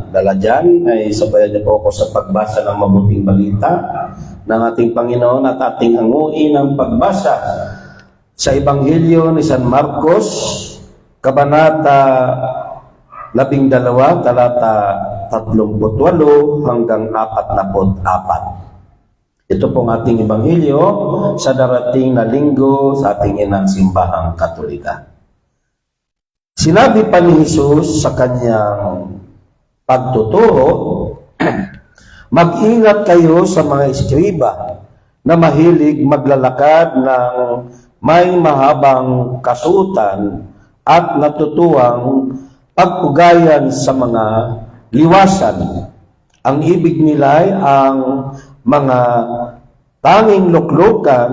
dala dyan ay sabayan niyo po ako sa pagbasa ng mabuting balita ng ating Panginoon at ating hanguin ang pagbasa sa Ebanghelyo ni San Marcos, Kabanata 12, talata 38 hanggang 44. Ito pong ating Ebanghelyo sa darating na linggo sa ating inang simbahang Katolika. Sinabi pa ni Jesus sa kanyang pagtuturo, mag-ingat kayo sa mga eskriba na mahilig maglalakad ng may mahabang kasuotan at natutuwang pagpugayan sa mga liwasan. Ang ibig nila ay ang mga tanging luklukan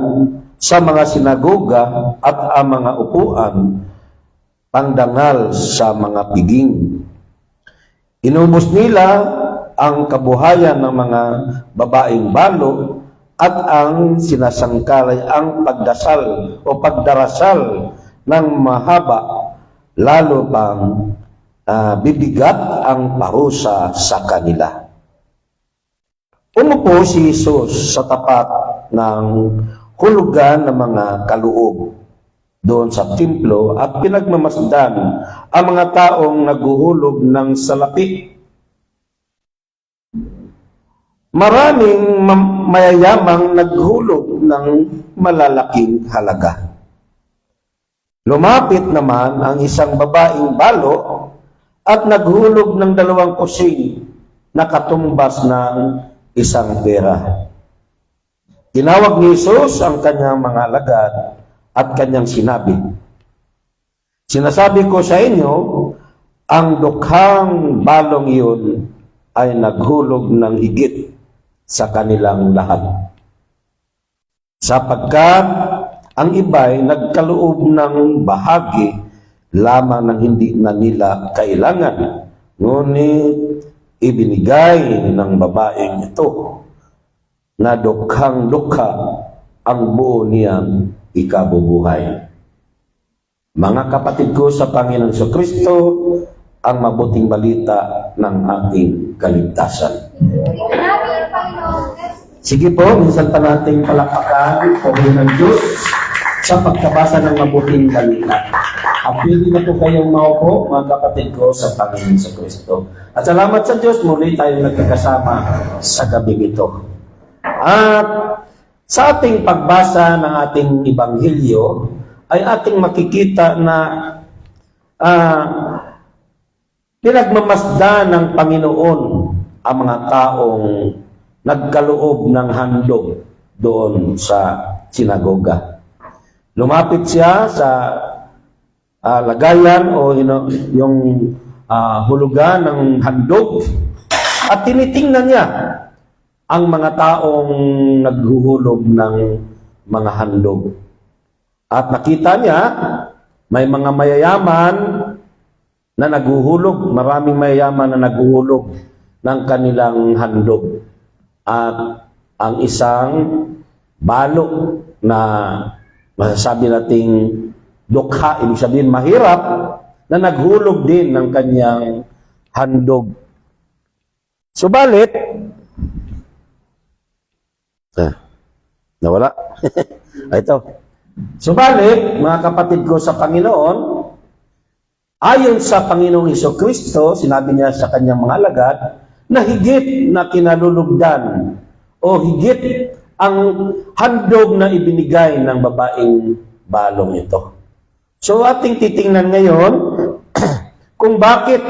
sa mga sinagoga at ang mga upuan pangdangal sa mga piging. Inubos nila ang kabuhayan ng mga babaeng balo at ang sinasangkalay ang pagdasal o pagdarasal ng mahaba, lalo pang bibigat ang parusa sa kanila. Umupo si Jesus sa tapat ng hulugan ng mga kaloob doon sa templo at pinagmamasdan ang mga taong naghuhulog ng salapi. Maraming mayayamang naghulog ng malalaking halaga. Lumapit naman ang isang babaeng balo at naghulog ng 2 kusing na katumbas ng isang pera. Tinawag ni Jesus ang kanyang mga alagad at kanyang sinabi, sinasabi ko sa inyo, ang dukhang balong iyon ay naghulog ng higit sa kanilang lahat. Sapagkat ang iba'y nagkaloob ng bahagi lamang ng hindi na nila kailangan, ngunit ibinigay ng babaeng ito na dukhang dukha ang buo niyang ikabubuhay. Mga kapatid ko sa Panginoon Kristo, ang mabuting balita ng ating kaligtasan. Sige po, minsan pa nating palakpakan o ng Diyos sa pagkabasa ng mabuting balita. At pwede na po kayong maupo, mga kapatid ko sa Panginoon Kristo. At salamat sa Diyos, muli tayong nagkakasama sa gabing ito. At sa ating pagbasa ng ating Ebanghelyo, ay ating makikita na pinagmamasdan ng Panginoon ang mga taong nagkaloob ng handog doon sa sinagoga. Lumapit siya sa lagayan o yung hulugan ng handog at tinitingnan niya ang mga taong naghuhulog ng mga handog. At nakita niya, may mga mayayaman na naghuhulog, maraming mayayaman na naghuhulog ng kanilang handog. At ang isang balo na masasabi nating dukha, ibig sabihin mahirap, na naghulog din ng kanyang handog. Subalit, nawala. Ito. Subalit, mga kapatid ko sa Panginoon, ayon sa Panginoong Kristo, sinabi niya sa kanyang mga alagad, na higit na kinalulugdan o higit ang handog na ibinigay ng babaeng balong ito. So ating titingnan ngayon kung bakit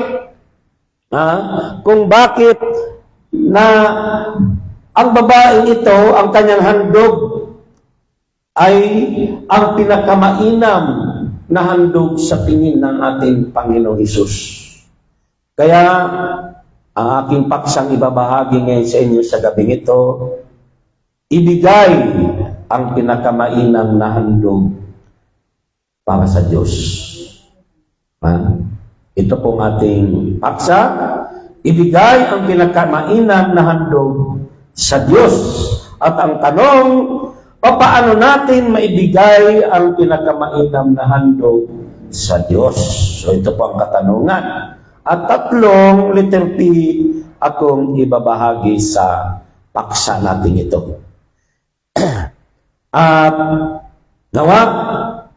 na ang babaeng ito, ang kanyang handog ay ang pinakamainam na handog sa tingin ng ating Panginoong Hesus. Kaya ang aking paksang ibabahagi ngayon sa inyo sa gabing ito, ibigay ang pinakamainam na handog para sa Diyos. Ito pong ating paksa, ibigay ang pinakamainam na handog sa Diyos. At ang tanong, paano natin maibigay ang pinakamainam na handog sa Diyos? So ito po ang katanungan. At 3 letter P akong ibabahagi sa paksa natin ito. At nawa,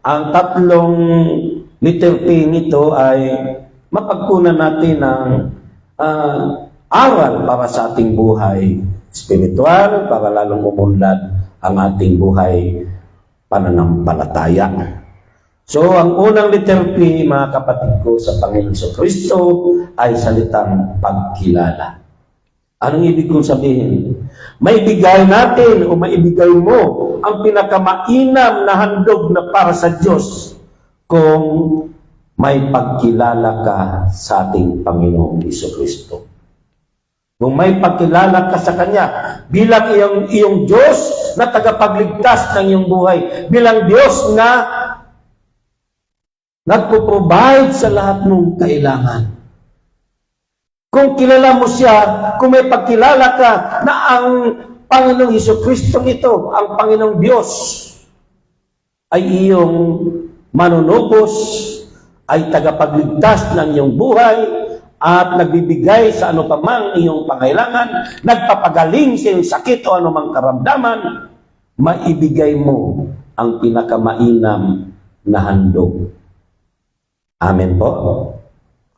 ang 3 letter P nito ay mapagkunan natin ng aral para sa ating buhay spiritual, para lalong umunlad ang ating buhay pananampalataya. So, ang unang letter P, mga kapatid ko, sa Panginoon Kristo ay salitang pagkilala. Anong ibig kong sabihin? Maibigay natin o maibigay mo ang pinakamainam na handog na para sa Diyos kung may pagkilala ka sa ating Panginoong Kristo. Kung may pagkilala ka sa Kanya bilang iyong Diyos na tagapagligtas ng iyong buhay, bilang Diyos na nagpo-provide sa lahat mong kailangan. Kung kilala mo siya, kung may pagkilala ka na ang Panginoong Kristo ito, ang Panginoong Diyos, ay iyong manunubos, ay tagapagligtas ng iyong buhay, at nagbibigay sa ano pa mang iyong pangailangan, nagpapagaling sa iyong sakit o anumang karamdaman, maibigay mo ang pinakamainam na handog. Amen po.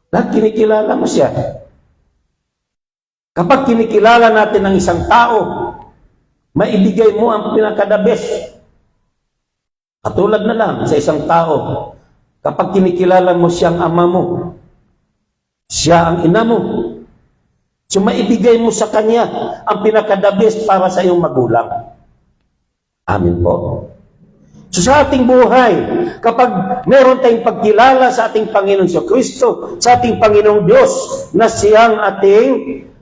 Lahat kinikilala mo siya. Kapag kinikilala natin ang isang tao, maibigay mo ang pinaka-the best. Katulad na lang sa isang tao, kapag kinikilala mo siyang ama mo, siya ang ina mo, so maibigay mo sa kanya ang pinaka-the best para sa iyong magulang. Amen po. So sa ating buhay, kapag meron tayong pagkilala sa ating Panginoon Kristo, sa ating Panginoong Diyos, na siyang ating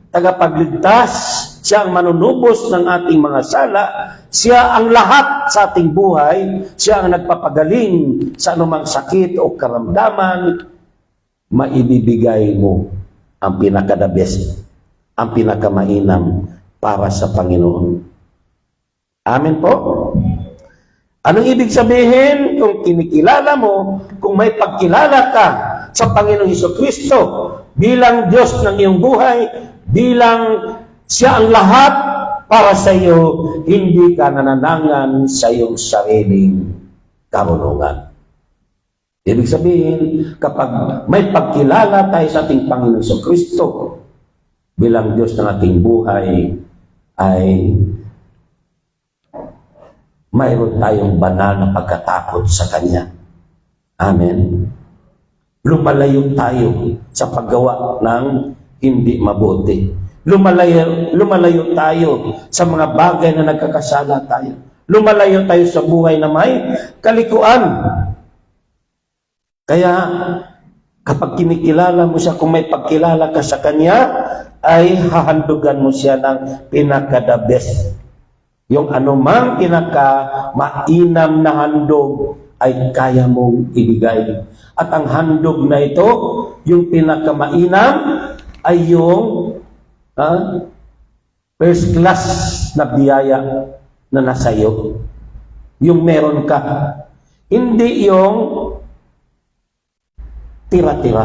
tagapagligtas, siya ang manunubos ng ating mga sala, siya ang lahat sa ating buhay, siya ang nagpapagaling sa anumang sakit o karamdaman, maibibigay mo ang pinaka-the best, ang pinakamainam para sa Panginoon. Amen po? Anong ibig sabihin? Kung kinikilala mo, kung may pagkilala ka sa Panginoong Kristo bilang Diyos ng iyong buhay, bilang siya ang lahat para sa iyo, hindi ka nananangan sa iyong sariling karunungan. Ibig sabihin, kapag may pagkilala tayo sa ating Panginoon Kristo bilang Diyos ng ating buhay, ay mayroon tayong banal na pagkatakot sa Kanya. Amen. Lumalayo tayo sa paggawa ng hindi mabuti. Lumalayo tayo sa mga bagay na nagkakasala tayo. Lumalayo tayo sa buhay na may kalikuan. Kaya, kapag kinikilala mo siya, kung may pagkilala ka sa Kanya, ay hahandugan mo siya ng pinaka-the best. Yung anumang pinaka-mainam na handog ay kaya mong ibigay. At ang handog na ito, yung pinaka-mainam, ay yung first class na biyaya na nasa iyo. Yung meron ka. Hindi yung tira-tira.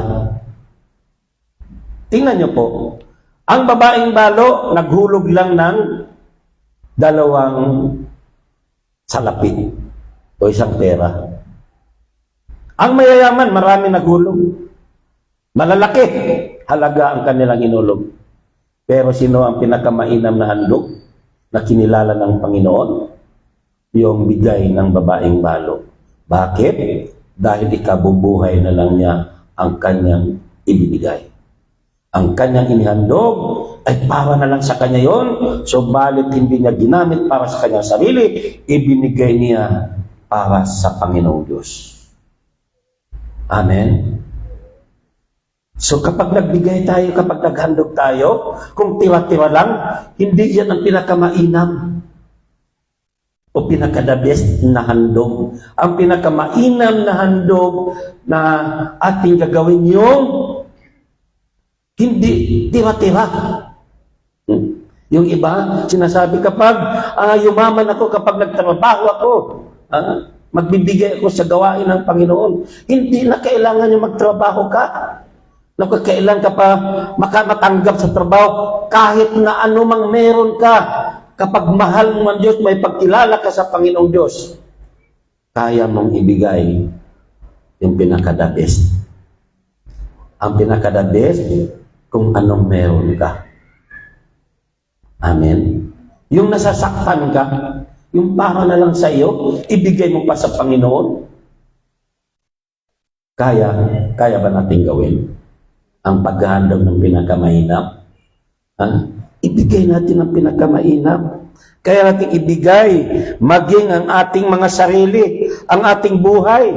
Tingnan nyo po, ang babaeng balo, naghulog lang ng 2 salapit o isang pera. Ang mayayaman, marami naghulog. Malalaki, halaga ang kanilang inulog. Pero sino ang pinakamainam na handog na kinilala ng Panginoon? Yung bigay ng babaeng balo. Bakit? Dahil ikabubuhay na lang niya ang kanyang ibibigay. Ang kanyang inihandog ay para na lang sa kanya yon. So, balit hindi niya ginamit para sa kanyang sarili, ibinigay niya para sa Panginoong Diyos. Amen? So, kapag nagbigay tayo, kapag naghandog tayo, kung tira-tira lang, hindi yan ang pinakamainam o pinaka-the best na handog. Ang pinakamainam na handog na ating gagawin yung hindi tira-tira. Yung iba, sinasabi kapag yumaman ako, kapag nagtrabaho ako, magbibigay ako sa gawain ng Panginoon. Hindi na kailangan yung magtrabaho ka. Naku, kailan ka pa makamatanggap sa trabaho? Kahit na anumang meron ka, kapag mahal mo ang Diyos, may pagkilala ka sa Panginoong Diyos, kaya mong ibigay yung pinaka-the best. Ang pinaka-the best, kung anong meron ka. Amen. Yung nasasaktan ka, yung para na lang sa iyo, ibigay mo pa sa Panginoon. Kaya ba natin gawin ang paghahandog ng pinakamainam? Ibigay natin ang pinakamainam. Kaya natin ibigay, maging ang ating mga sarili, ang ating buhay.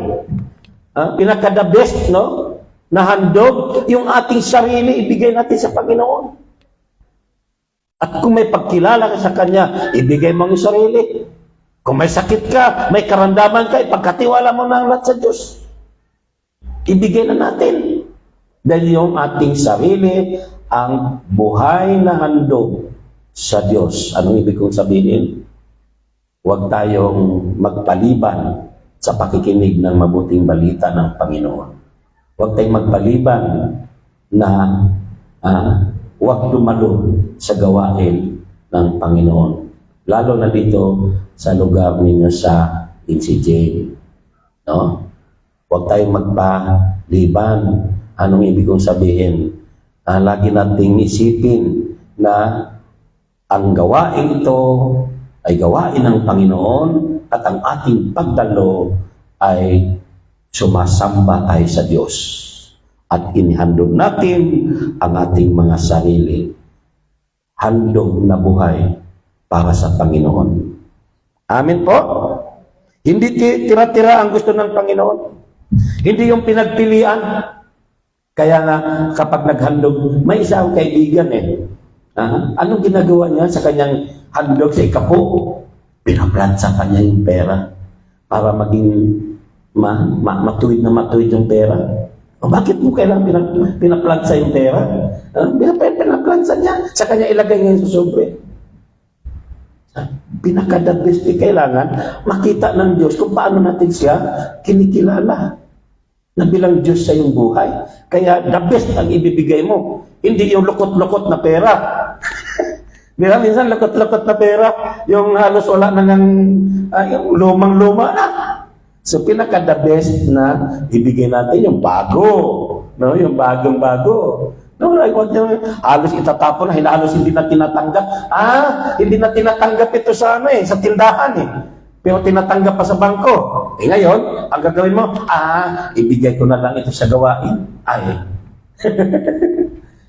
Pinaka-the best, no? Na handog, yung ating sarili, ibigay natin sa Panginoon. At kung may pagkilala ka sa Kanya, ibigay mo ang sarili. Kung may sakit ka, may karamdaman ka, ipagkatiwala mo na ang lahat sa Diyos. Ibigay na natin. Dahil yung ating sarili, ang buhay na handog sa Diyos. Anong ibig kong sabihin? Huwag tayong magpaliban sa pakikinig ng mabuting balita ng Panginoon. Huwag tayong magpaliban na huwag dumalo sa gawain ng Panginoon. Lalo na dito sa lugar ninyo sa NCJ. No? Huwag tayong magpaliban. Anong ibig kong sabihin? Lagi nating isipin na ang gawain ito ay gawain ng Panginoon at ang ating pagdalo ay sumasamba tayo sa Diyos at inihandog natin ang ating mga sarili. Handog na buhay para sa Panginoon. Amin po? Hindi tira-tira ang gusto ng Panginoon. Hindi yung pinagpilian. Kaya nga, kapag naghandog, may isang kaibigan anong ginagawa niya sa kanyang handog sa ikapo? Pinaplansa kanya yung pera para maging matuwid na matuwid yung pera. Bakit mo kailangan pinaplansa yung pera? Pinaplansa niya. Sa kanya ilagay ngayon sa sobre. Pinaka-the best, kailangan makita ng Diyos kung paano natin siya kinikilala na bilang Diyos sa iyong buhay. Kaya the best ang ibibigay mo. Hindi yung lukot-lukot na pera. Minsan lukot-lukot na pera, yung halos wala na yung lumang-luma na. So, pinaka-the best na ibigay natin yung bago. No? Yung bagong-bago. No, halos itatapon na, halos hindi na tinatanggap. Hindi na tinatanggap ito sa sa tindahan Pero tinatanggap pa sa bangko. Ngayon, ang gagawin mo, ibigay ko na lang ito sa gawain.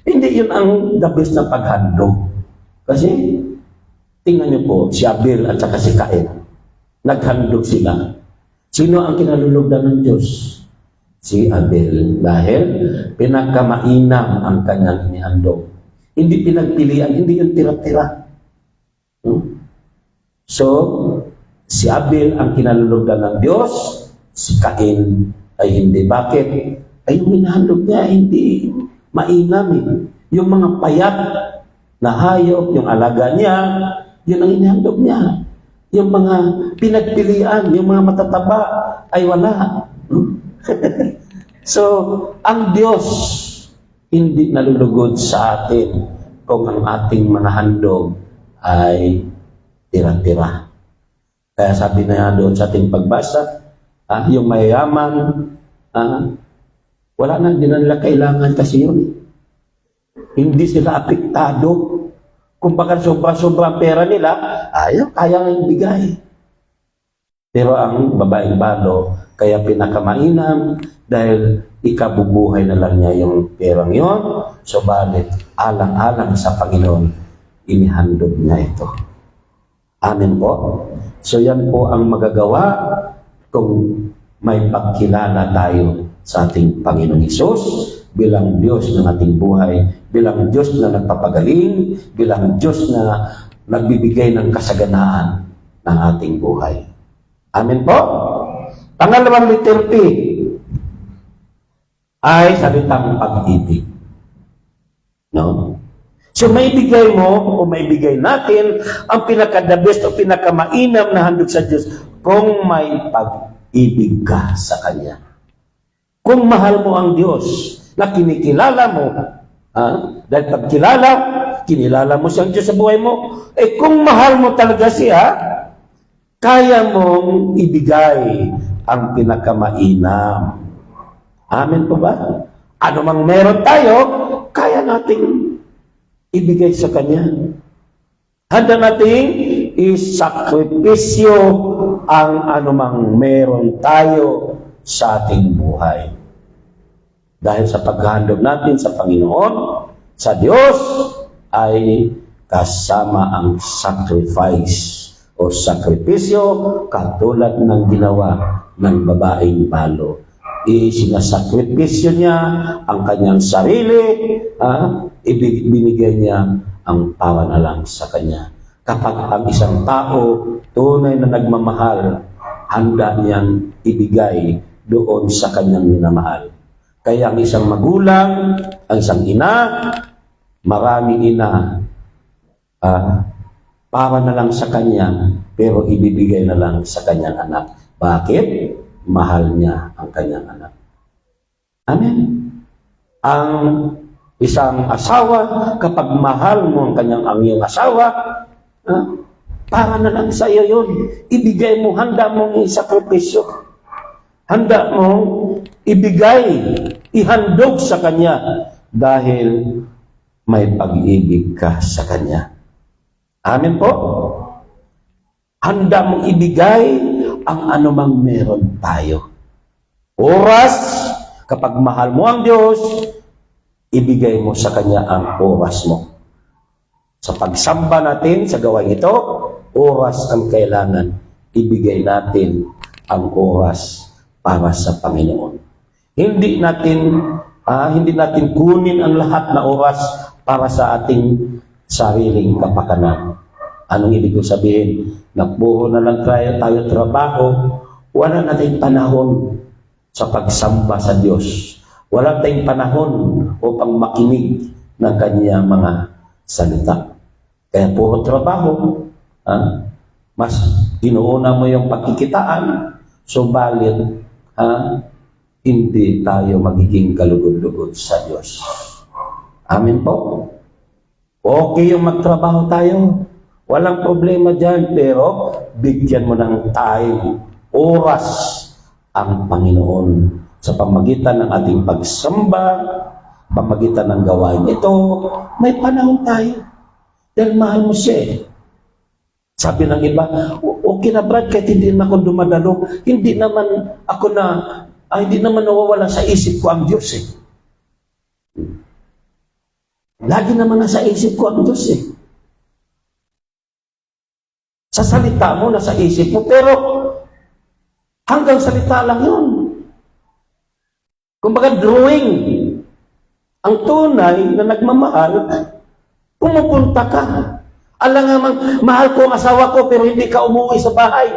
Hindi yun ang the best na paghandog. Kasi, tingnan niyo po, si Abel at saka si Cain, naghandog sila. Sino ang kinalulugdan ng Diyos? Si Abel. Dahil pinagkamainam ang kanyang inihandog. Hindi pinagpilian, hindi yung tira-tira. So, si Abel ang kinalulugdan ng Diyos, si Cain ay hindi. Bakit? Ay yung inihandog niya, hindi mainam Yung mga payat na hayop, yung alaga niya, yun ang inihandog niya. Yung mga pinagpilian, yung mga matataba, ay wala. So, ang Diyos hindi nalulugod sa atin kung ang ating mga handog ay tira-tira. Kaya sabi na doon sa ating pagbasa, yung mayayaman, wala na, hindi na nila kailangan kasi yun. Hindi sila apektado. Kung baka sobra-sobra pera nila, kaya nga bigay. Pero ang babaeng balo, kaya pinakamainam dahil ikabubuhay na lang niya yung perang yon. Subalit, alang-alang sa Panginoon, inihandog niya ito. Amen po. So yan po ang magagawa kung may pagkilala tayo sa ating Panginoong Hesus bilang Diyos ng ating buhay, bilang Diyos na nagpapagaling, bilang Diyos na nagbibigay ng kasaganaan ng ating buhay. Amen po? Pangalawang letter P ay salitang pag-ibig. No? So may bigay mo o may bigay natin ang pinaka-the best o pinaka-mainam na handog sa Diyos kung may pag-ibig ka sa Kanya. Kung mahal mo ang Diyos, na kinikilala mo. Dahil pag kinilala mo siyang Diyos sa buhay mo, kung mahal mo talaga siya, kaya mong ibigay ang pinakamainam. Amen po ba? Ano mang meron tayo, kaya nating ibigay sa Kanya. Handa nating isakripisyo ang anumang meron tayo sa ating buhay. Dahil sa paghahandog natin sa Panginoon, sa Diyos, ay kasama ang sacrifice o sakripisyo katulad ng ginawa ng babaeng balo. Isinasakripisyo niya ang kanyang sarili, ibinigay niya ang para na lang sa Kanya. Kapag ang isang tao tunay na nagmamahal, handa niyang ibigay doon sa kanyang minamahal. Kaya ang isang magulang, ang isang ina, maraming ina, para na lang sa kanya, pero ibibigay na lang sa kanyang anak. Bakit? Mahal niya ang kanyang anak. Amen. Ang isang asawa, kapag mahal mo ang iyong asawa, para na lang sa iyo yun. Ibigay mo, handa mong isakripisyo. Handa mong ibigay, ihandog sa kanya dahil may pag-ibig ka sa kanya. Amen po? Handa mong ibigay ang anumang meron tayo. Oras, kapag mahal mo ang Diyos, ibigay mo sa Kanya ang oras mo. Sa pagsamba natin sa gawain ito, oras ang kailangan. Ibigay natin ang oras para sa Panginoon. Hindi natin kunin ang lahat na oras para sa ating sariling kapakanan. Anong ibig ko sabihin? Puro na lang tayo trabaho, wala na tayong panahon sa pagsamba sa Diyos. Wala tayong panahon upang makinig ng Kanyang mga salita. Kaya puro trabaho, mas inuuna mo yung pagkikitaan, subalit hindi tayo magiging kalugod-lugod sa Diyos. Amen po? Okay yung magtrabaho tayo. Walang problema dyan, pero bigyan mo ng time, oras ang Panginoon sa pamagitan ng ating pagsamba, pamagitan ng gawain ito, may panahon tayo. Dahil mahal mo siya. Sabi ng iba, okay na Brad, kahit hindi naman ako dumadalo, hindi naman nawawala sa isip ko ang Diyos . Lagi naman nasa isip ko ang Diyos . Sa salita mo, nasa isip mo, pero hanggang salita lang yun. Kumbaga drawing. Ang tunay na nagmamahal, pumupunta ka. Alam nga mahal ko ang asawa ko, pero hindi ka umuwi sa bahay.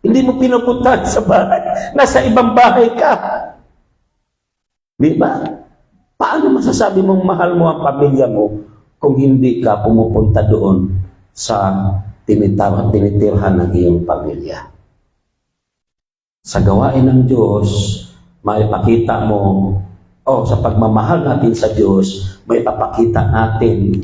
Hindi mo pinupuntahan sa bahay. Nasa ibang bahay ka. Di ba? Paano masasabi mong mahal mo ang pamilya mo kung hindi ka pumupunta doon sa tinitirhan ng iyong pamilya? Sa gawain ng Diyos, maipakita mo, sa pagmamahal natin sa Diyos, maipapakita natin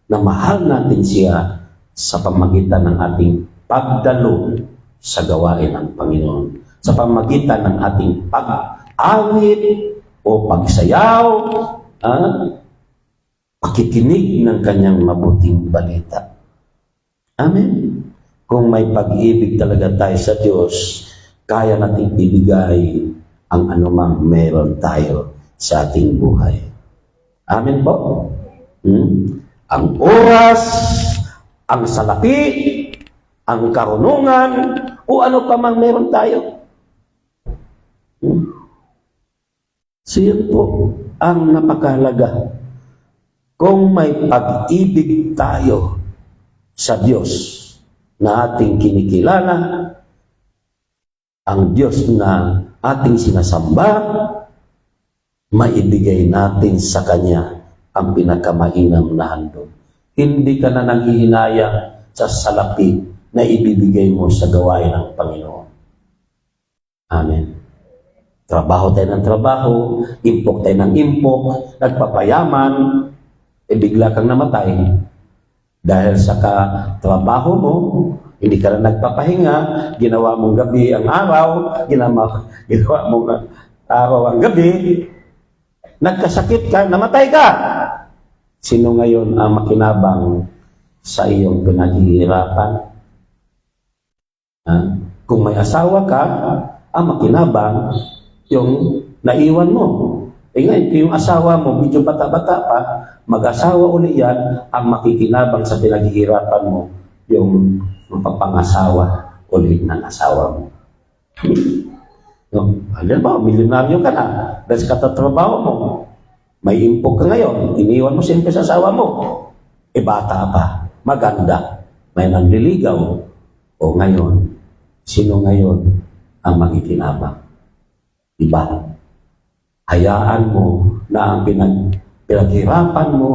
na mahal natin siya sa pamagitan ng ating pagdalo sa gawain ng Panginoon. Sa pamagitan ng ating pag-awit o pagsayaw, pakikinig ng Kanyang mabuting balita. Amen. Kung may pag-ibig talaga tayo sa Diyos, kaya nating ibigay ang anumang meron tayo sa ating buhay. Amen po? Ang oras, ang salapi, ang karunungan, o ano pa mang meron tayo. So yun po ang napakahalaga. Kung may pag-ibig tayo sa Diyos na ating kinikilala, ang Diyos na ating sinasamba, maibigay natin sa Kanya ang pinakamainam na handog. Hindi ka na nanghihinayang sa salapi na ibibigay mo sa gawain ng Panginoon. Amen. Trabaho tayo ng trabaho, impok tayo ng impok, nagpapayaman, bigla kang namatay. Dahil sa trabaho mo, hindi ka na nagpapahinga, ginawa mong gabi ang araw, ginawa mong araw ang gabi, nagkasakit ka, namatay ka. Sino ngayon ang makinabang sa iyong pinaghihirapan? Kung may asawa ka, ang makinabang yung naiwan mo. Ngayon, yung asawa mo, medyo bata-bata pa, mag-asawa uli yan, ang makikinabang sa pinaghihirapan mo, yung pagpangasawa uli ng asawa mo. No? Alam ba, milyonaryo ka na, dahil sa katatrabaho mo, may impok ka ngayon, iniwan mo siyempre sa asawa mo. Bata pa, maganda, may nanliligaw. O ngayon, sino ngayon ang makikinabang? Iba. Hayaan mo na ang pinaghirapan mo,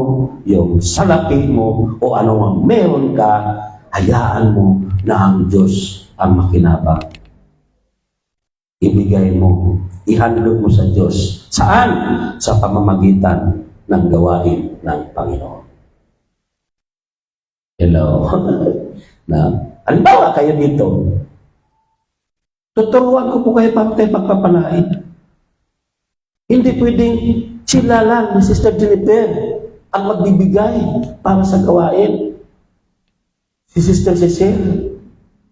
yung salapi mo, o anong meron ka, hayaan mo na ang Diyos ang makinabang. Ibigay mo, ihandog mo sa Diyos. Saan? Sa pamamagitan ng gawain ng Panginoon. Hello? Halimbawa kayo dito, tuturuan ko po kayo para kayo pagpapalain. Hindi pwedeng sila lang ni Sister Jennifer ang magbibigay para sa gawain. Si Sister Cecil,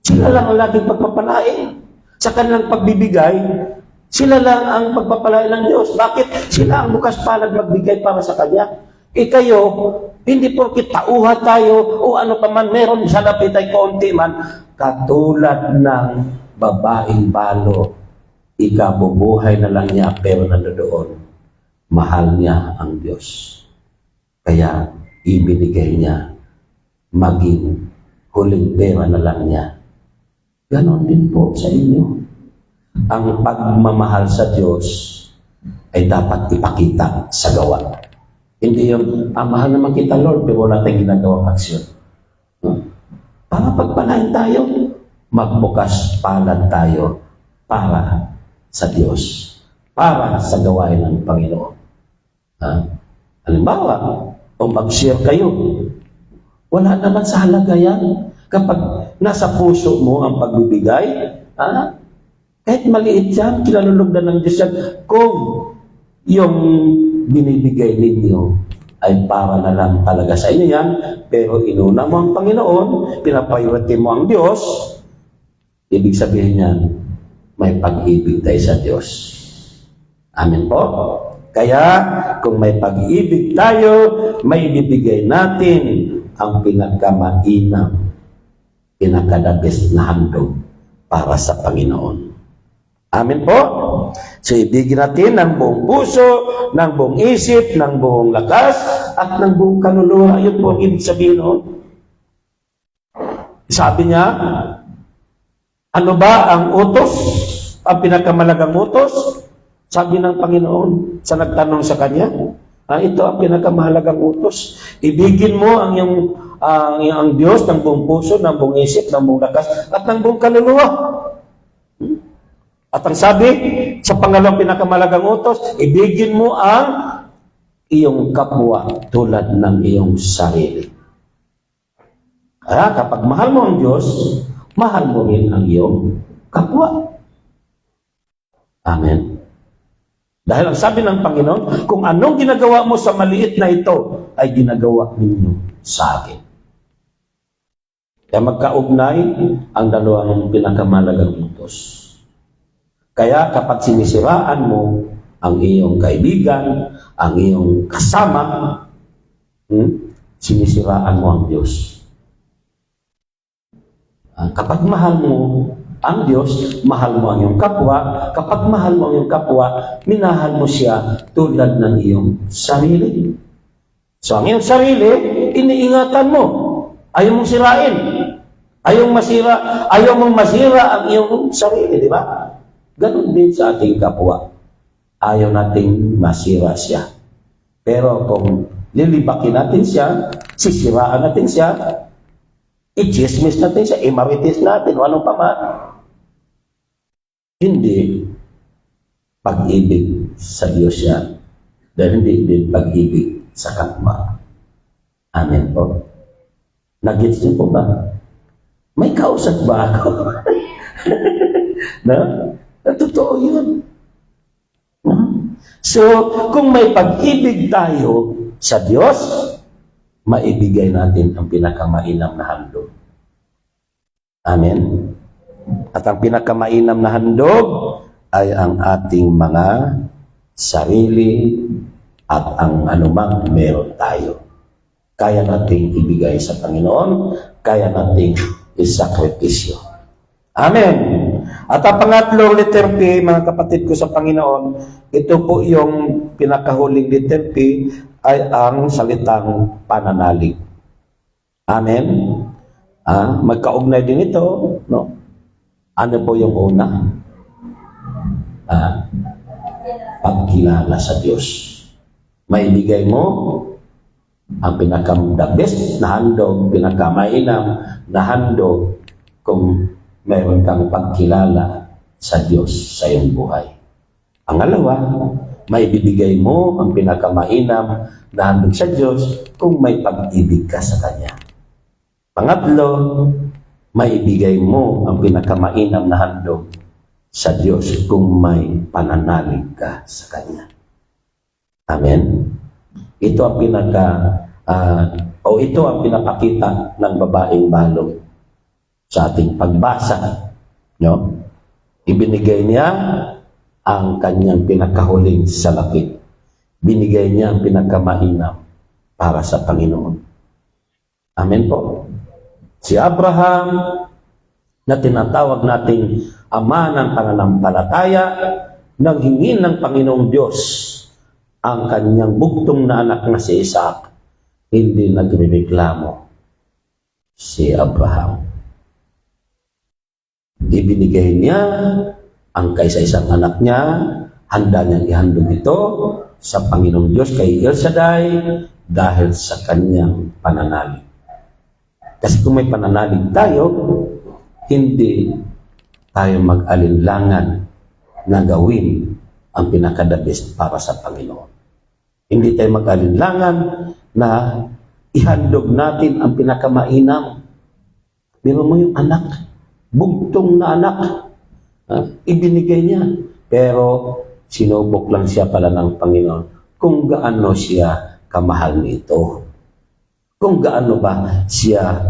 sila lang ang laging pagpapalain. Sa kanilang pagbibigay, sila lang ang pagpapalain ng Diyos. Bakit? Sila ang bukas palad magbigay para sa Kanya. Kayo, hindi porkit tauha tayo o ano pa man, meron sa lapit ay konti man, katulad ng babaeng balo, ikabubuhay na lang niya pero nandoon. Mahal niya ang Diyos. Kaya ibinigay niya maging huling pera na lang niya. Ganon din po sa inyo. Ang pagmamahal sa Diyos ay dapat ipakita sa gawa. Hindi yung, mahal naman kita Lord, pero wala tayong ginagawang aksyon. Para pagpalain tayo, magbukas palad tayo para sa Diyos, para sa gawain ng Panginoon. Halimbawa, kung mag-share kayo, wala naman sa halaga yan. Kapag nasa puso mo ang pagbibigay, kahit maliit yan, kinalulugdan ng Diyos yan. Kung yung binibigay ninyo ay para na lang talaga sa inyo yan, pero inuna mo ang Panginoon, pinapriority mo ang Diyos, ibig sabihin yan, may pag-ibig tayo sa Diyos. Amen po? Kaya, kung may pag-ibig tayo, may ibibigay natin ang pinagkamainam, pinakadabis na handog para sa Panginoon. Amen po? So, ibigin natin ng buong puso, ng buong isip, ng buong lakas, at ng buong kaluluwa. Yun po ang ibig sabihin noon. Sabi niya, ano ba ang utos? Ang pinakamalagang utos? Sabi ng Panginoon sa nagtanong sa Kanya, ito ang pinakamahalagang utos. Ibigin mo ang Diyos ng buong puso, ng buong isip, ng buong lakas, at ng buong kaluluwa. At ang sabi, sa pangalawang pinakamalagang utos, ibigin mo ang iyong kapwa tulad ng iyong sarili. Kaya kapag mahal mo ang Diyos, mahal mo rin ang iyong kapwa. Amen. Dahil ang sabi ng Panginoon, kung anong ginagawa mo sa maliit na ito, ay ginagawa ninyo sa akin. Kaya magkaugnay ang dalawang pinakamalagang utos. Kaya kapag sinisiraan mo ang iyong kaibigan, ang iyong kasama, sinisiraan mo ang Diyos. Kapag mahal mo ang Diyos, mahal mo ang iyong kapwa. Kapag mahal mo ang iyong kapwa, minahal mo siya tulad ng iyong sarili. So ang iyong sarili, iniingatan mo. Ayaw mong sirain. Ayaw mong masira ang iyong sarili, di ba? Ganon din sa ating kapwa. Ayaw nating masira siya. Pero kung lilibakin natin siya, sisiraan natin siya, i-chismis natin siya, i-marites natin, o anong pa man. Hindi. pag-ibig sa Diyos yan. Dahil hindi din pag-ibig sa kapwa. Amen po. Nag-gets niyo po ba? May kausap ba ako? No? Totoo yun. So, kung may pag-ibig tayo sa Diyos, maibigay natin ang pinakamainam na handog. Amen? At ang pinakamainam na handog ay ang ating mga sarili at ang anumang meron tayo. Kaya nating ibigay sa Panginoon, kaya nating isakripisyo. Amen! At ang pangatlong letter P, mga kapatid ko sa Panginoon, ito po yung pinakahuling letter P, ay ang salitang pananalig. Amen? Magkaugnay din ito, no? Ano po yung una? Pagkilala sa Diyos. Maibigay mo ang the best na handog, pinakamainam na handog kung mayroon kang pagkilala sa Diyos sa iyong buhay. Ang alawa, maibibigay mo ang pinakamainam na handog sa Diyos kung may pag-ibig ka sa Kanya. Pangatlo, maibigay mo ang pinakamainam na handog sa Diyos kung may pananalig ka sa Kanya. Amen? Ito ang ito ang pinapakita ng babaeng balong sa ating pagbasa. No? Ibinigay niya ang kanyang pinakahuling salapit. Binigay niya ang pinakamainam para sa Panginoon. Amen po. Si Abraham, na tinatawag nating ama ng pananampalataya, nanghingi ng Panginoong Diyos ang kanyang bugtong na anak na si Isaac. Hindi nagrereklamo si Abraham. Ibinigay niya ang kaisa-isang anak niya, handa niyang ihandog ito sa Panginoong Diyos kay El Shaddai dahil sa kanyang pananalig. Kasi kung may pananalig tayo, hindi tayo mag-alinlangan na gawin ang pinaka-the-best para sa Panginoon. Hindi tayo mag-alinlangan na ihandog natin ang pinakamainam. Biro mo yung anak, bugtong na anak, ibinigay niya. Pero sinubok lang siya pala ng Panginoon kung gaano siya kamahal nito. Kung gaano ba siya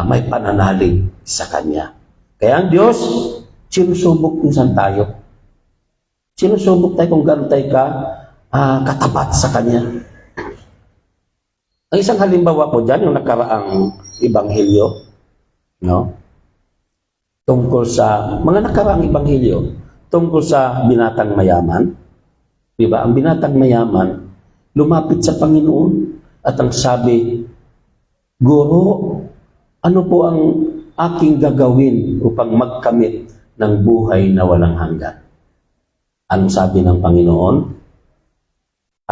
may pananalig sa Kanya. Kaya ang Diyos, sinusubok minsan tayo. Sinusubok tayo kung gaano tayo katapat sa Kanya. Ang isang halimbawa po dyan, yung nakaraang Ebanghelyo, no? Tungkol sa, mga nakaraang Ebanghelyo, tungkol sa binatang mayaman. Diba? Ang binatang mayaman, lumapit sa Panginoon at ang sabi, Guro, ano po ang aking gagawin upang magkamit ng buhay na walang hanggan? Anong sabi ng Panginoon?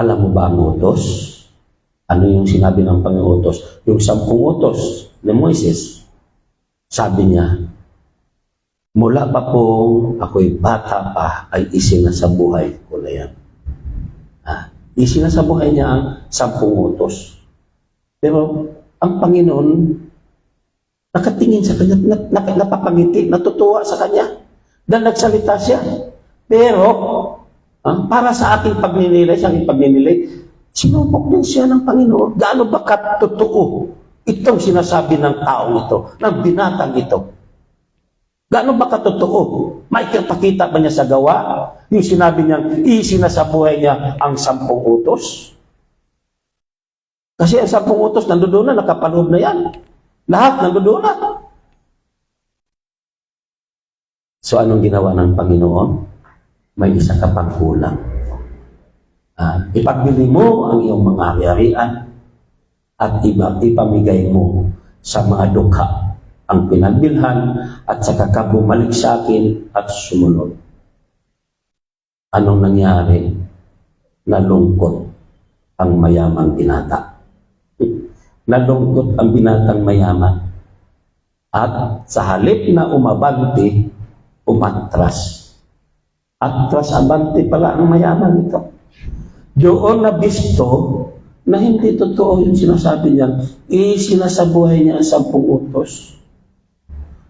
Alam mo ba ang utos? Ano yung sinabi ng Panginoon utos? Yung 10 utos ni Moises. Sabi niya, mula pa po ako'y bata pa ay isinasabuhay ko na yan. Isinasabuhay niya ang 10 utos. Pero ang Panginoon nakatingin sa kanya, napapangiti, natutuwa sa kanya. Dahil nagsalita siya. Pero, para sa ating pagninilay, sinubok din siya ng Panginoon. Gaano ba katotoo itong sinasabi ng taong ito, ng binatang ito? Gaano ba katotoo? May kapakita ba niya sa gawa? Yung sinabi niyang, isinasabuhay niya ang 10 utos? Kasi ang 10 utos, nandoon na, nakapaloob na yan. Lahat nandoon na. So, anong ginawa ng Panginoon? May isa ka pang kulang. Ipagbili mo ang iyong mga ari-arian at ipamigay mo sa mga dukha ang pinagbilhan at saka ka bumalik sa akin at sumunod. Anong nangyari? Nalungkot ang mayamang binata. Nalungkot ang binatang mayaman. At sa halip na umabante, umatras. Atras abante pala ang mayaman ito. Doon nabisto na hindi totoo yung sinasabi niya. Isinasabuhay niya ang 10 utos.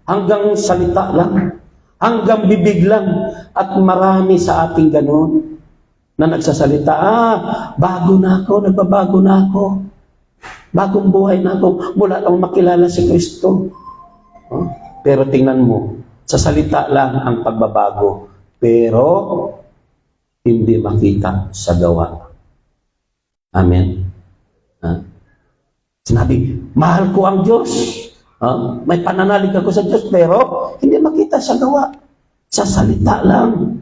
Hanggang salita lang. Hanggang bibig lang. At marami sa ating ganun na nagsasalita, bago na ako, nagbabago na ako. Bagong buhay na ako mula lang makilala si Kristo. Pero tingnan mo, sa salita lang ang pagbabago. Pero hindi makita sa gawa. Amen. Sinabi, mahal ko ang Diyos. May pananalig ako sa Diyos, pero hindi makita sa gawa. Sa salita lang.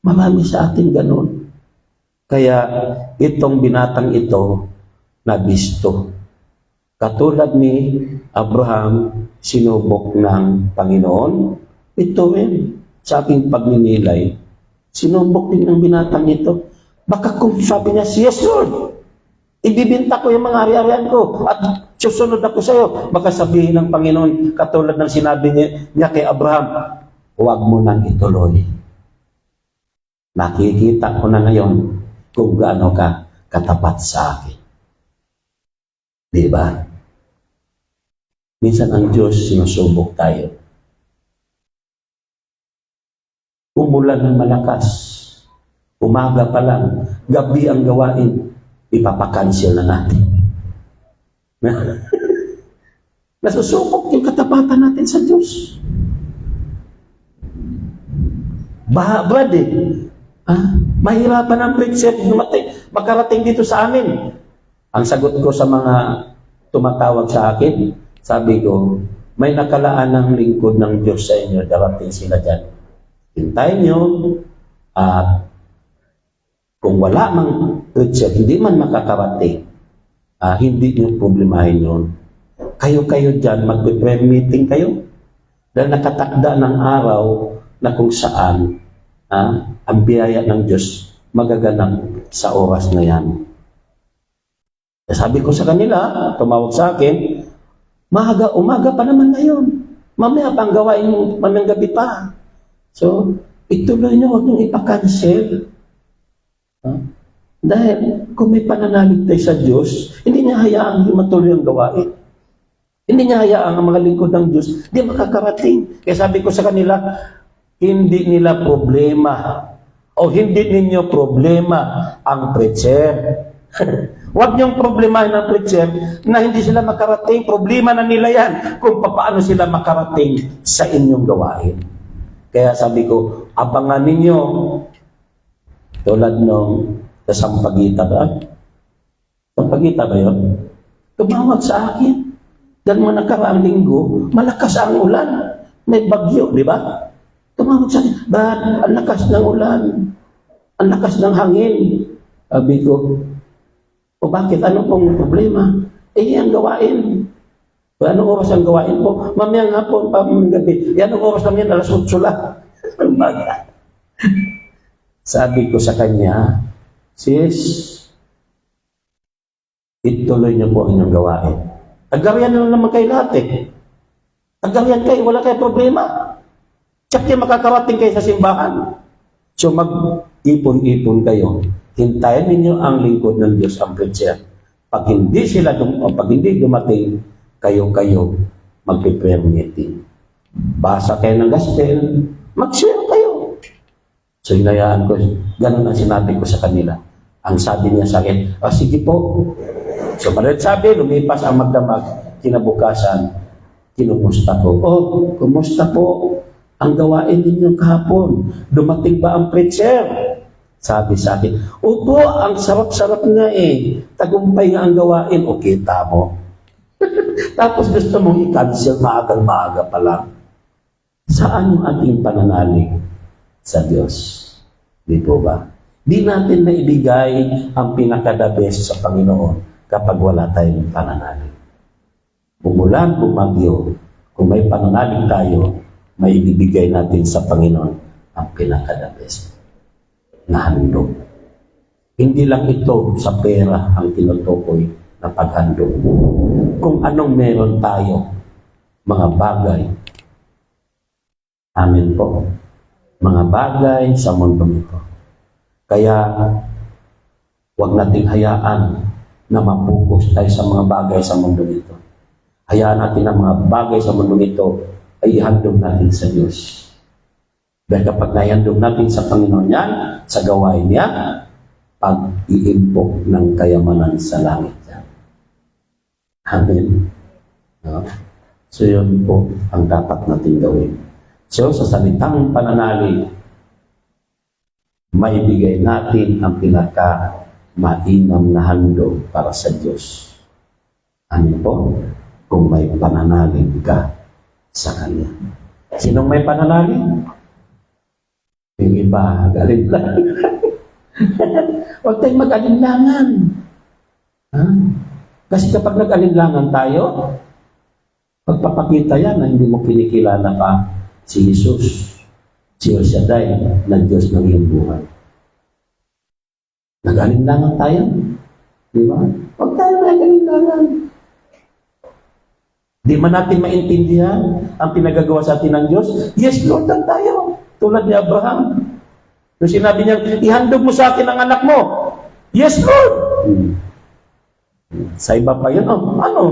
Marami sa atin ganun. Kaya itong binatang ito, nabisto. Katulad ni Abraham, sinubok ng Panginoon. Ito sa aking pagninilay, sinubok din ng binatang ito. Baka kung sabi niya, yes Lord, ibibinta ko yung mga ari-arian ko at susunod ako sa iyo. Baka sabihin ng Panginoon, katulad ng sinabi niya kay Abraham, huwag mo nang ituloy. Nakikita ko na ngayon kung gaano ka katapat sa akin. Di ba? Minsan ang Diyos sinusubok tayo. Umulan ng malakas. Umaga pa lang, gabi ang gawain, ipapakancel na natin. Nasusubok yung katapatan natin sa Diyos. Brad mahirapan ang preacher makarating dito sa amin. Ang sagot ko sa mga tumatawag sa akin, sabi ko, may nakalaan ng lingkod ng Diyos sa inyo, darating sila dyan. Hintayin nyo, at kung wala mang preacher, hindi man makakarating, hindi nyo problemahin yun. Kayo-kayo dyan, mag-prayer meeting kayo. Dahil nakatakda ng araw na kung saan ang biyaya ng Diyos magaganap sa oras na yan. Sabi ko sa kanila, tumawag sa akin, umaga pa naman ngayon. Mamaya pang gawain mo, mamayang gabi pa. So, ituloy nyo, huwag nyo ipakancel. Dahil kung may pananalig tayo sa Diyos, hindi niya hayaan matuloy ang gawain. Hindi niya hayaan ang mga lingkod ng Diyos, hindi makakarating. Kaya sabi ko sa kanila, hindi nila problema o hindi ninyo problema ang preacher. Huwag niyong problemahin ang preacher na hindi sila makarating. Problema na nila yan kung paano sila makarating sa inyong gawain. Kaya sabi ko, abangan ninyo tulad nung sa Sampaguita ba? Sampaguita ba yun? Tumawag sa akin. Dahil mga nakaraang linggo, malakas ang ulan. May bagyo, di ba? Tumawag sa akin, ang lakas ng ulan. Ang lakas ng hangin. Sabi ko, o bakit? Ano pong problema? Ang gawain. Anong oras ang gawain po? Mamayang hapon, mamayang gabi. Anong oras lang yan? 8:00 lang. Sabi ko sa kanya, sis, ituloy niyo po ang inyong gawain. Agarian na naman kayo lahat Agarian kayo, wala kayo problema. Tsak yung makakarating kayo sa simbahan. So mag-ipon-ipon kayo. Hintayin ninyo ang lingkod ng Diyos, ang preacher. Pag hindi dumating, kayo mag-prepare meeting. Basa kayo ng gospel, mag-share kayo. So hinayaan ko, ganun ang sinabi ko sa kanila. Ang sabi niya sa akin, sige po. So malit sabi, lumipas ang magdamag, kinabukasan, kinumusta ko. Kumusta po ang gawain ninyo kahapon? Dumating ba ang preacher? Sabi sa akin, opo, ang sarap-sarap nga tagumpay nga ang gawain. O kita mo. Tapos gusto mong i-cancel maaga pa lang. Saan yung ating pananalig sa Diyos? Di po ba? Di natin naibigay ang pinaka-the best sa Panginoon kapag wala tayong pananalig. Umulan, bumagyo, kung may pananalig tayo, may ibibigay natin sa Panginoon ang pinaka-the best na handog. Hindi lang ito sa pera ang tinutukoy na paghandog. Kung anong meron tayo, mga bagay, amin po, mga bagay sa mundong ito. Kaya, huwag nating hayaan na mapokus tayo sa mga bagay sa mundong ito. Hayaan natin ang mga bagay sa mundong ito ay ihandog natin sa Diyos. Dahil kapag naihandog natin sa Panginoon yan, sa gawain niya, pag-iimpok ng kayamanan sa langit yan. Amen. No? So yun po ang dapat natin gawin. So sa salitang pananalig, maibigay natin ang pinaka-mainam na handog para sa Diyos. Ano po? Kung may pananalig ka sa Kanya. Sinong may pananalig? Yung iba, galing-lang. Huwag tayong mag-alinlangan. Ha? Kasi kapag nag-alinlangan tayo, pagpapakita yan na hindi mo kinikilala pa si Jesus, si El Shaddai, na Diyos ng iyong buhay. Nag-alinlangan tayo. Di ba? Huwag tayo nag-alinlangan. Di man natin maintindihan ang pinagagawa sa atin ng Diyos? Yes, Lord, ang tayo. Tulad ni Abraham. Nung sinabi niya, ihandog mo sa akin ang anak mo. Yes, Lord. Sa iba pa yun, ano?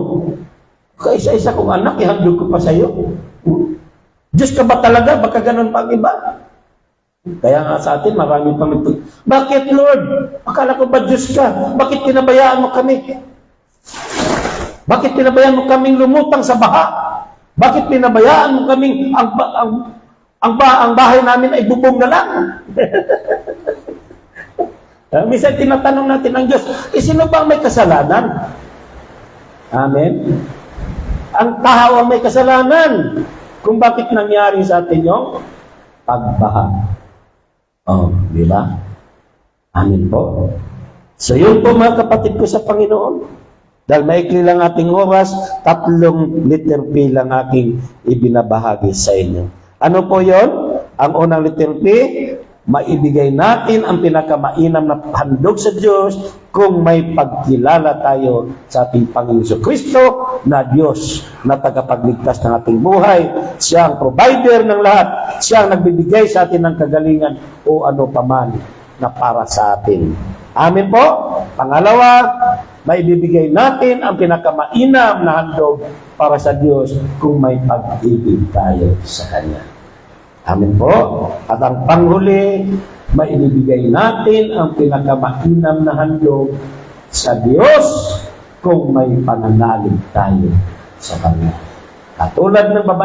Kaisa-isa kong anak, ihandog ko pa sa iyo. Diyos ka ba talaga? Baka ganun pa ang iba. Kaya nga sa atin, marami pang bakit, Lord? Akala ko ba Diyos ka? Bakit pinabayaan mo kami? Bakit pinabayaan mo kaming lumutang sa baha? Bakit pinabayaan mo kaming ang bahay namin ay bubong na lang? Minsan tinatanong natin ang Diyos, sino ba ang may kasalanan? Amen? Ang tao ang may kasalanan kung bakit nangyari sa atin yung pagbaha. Di ba? Amen po. So yun po mga kapatid ko sa Panginoon. Dahil maikli lang ating oras, 3 letter P lang aking ibinabahagi sa inyo. Ano po yon? Ang unang letter P, maibigay natin ang pinakamainam na handog sa Diyos kung may pagkilala tayo sa ating Panginoon Kristo na Diyos na tagapagligtas ng ating buhay. Siya ang provider ng lahat. Siya ang nagbibigay sa atin ng kagalingan o ano paman na para sa atin. Amen po. Pangalawa, maibibigay natin ang pinakamainam na handog para sa Diyos kung may pag-ibig tayo sa Kanya. Amen po. At ang panghuli, maibibigay natin ang pinakamainam na handog sa Diyos kung may pananalig tayo sa Kanya. Katulad ng babae